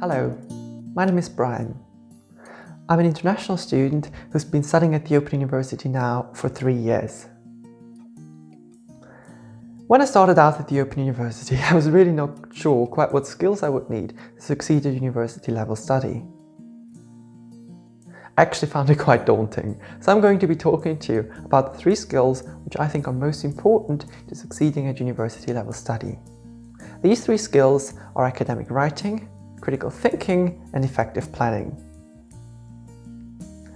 Hello, my name is Bryan. I'm an international student who's been studying at the Open University now for 3 years. When I started out at the Open University, I was really not sure quite what skills I would need to succeed at university level study. I actually found it quite daunting, so I'm going to be talking to you about the 3 skills which I think are most important to succeeding at university level study. These 3 skills are academic writing, critical thinking, and effective planning.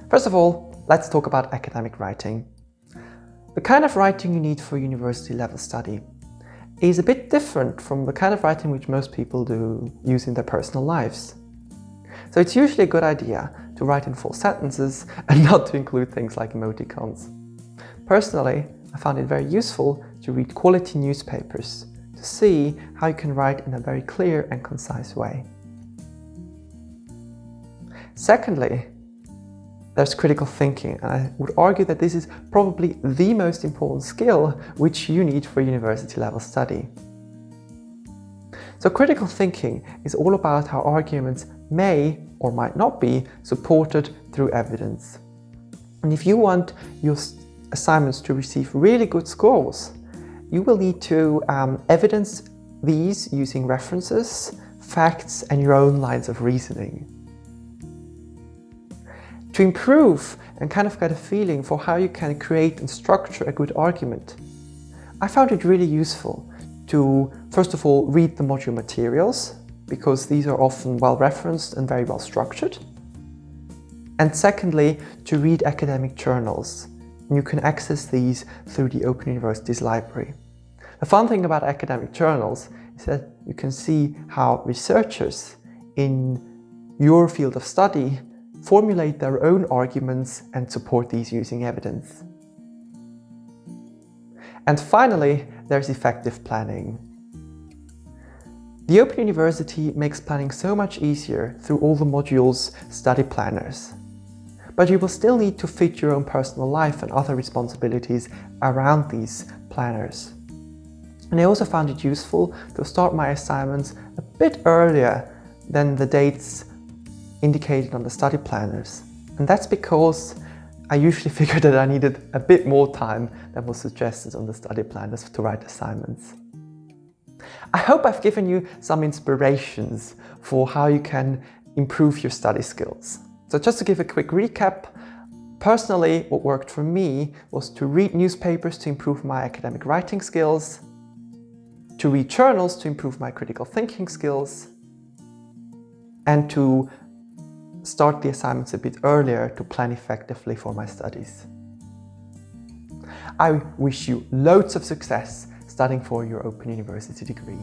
First of all, let's talk about academic writing. The kind of writing you need for university level study is a bit different from the kind of writing which most people use in their personal lives. So it's usually a good idea to write in full sentences and not to include things like emoticons. Personally, I found it very useful to read quality newspapers to see how you can write in a very clear and concise way. Secondly, there's critical thinking, and I would argue that this is probably the most important skill which you need for university level study. So critical thinking is all about how arguments may or might not be supported through evidence. And if you want your assignments to receive really good scores, you will need to evidence these using references, facts, and your own lines of reasoning. To improve and kind of get a feeling for how you can create and structure a good argument, I found it really useful to, first of all, read the module materials, because these are often well referenced and very well structured. And secondly, to read academic journals. And you can access these through the Open University's library. The fun thing about academic journals is that you can see how researchers in your field of study formulate their own arguments and support these using evidence. And finally, there's effective planning. The Open University makes planning so much easier through all the modules' study planners. But you will still need to fit your own personal life and other responsibilities around these planners. And I also found it useful to start my assignments a bit earlier than the dates indicated on the study planners. And that's because I usually figured that I needed a bit more time than was suggested on the study planners to write assignments. I hope I've given you some inspirations for how you can improve your study skills. So just to give a quick recap, personally what worked for me was to read newspapers to improve my academic writing skills, to read journals to improve my critical thinking skills, and to start the assignments a bit earlier to plan effectively for my studies. I wish you loads of success studying for your Open University degree.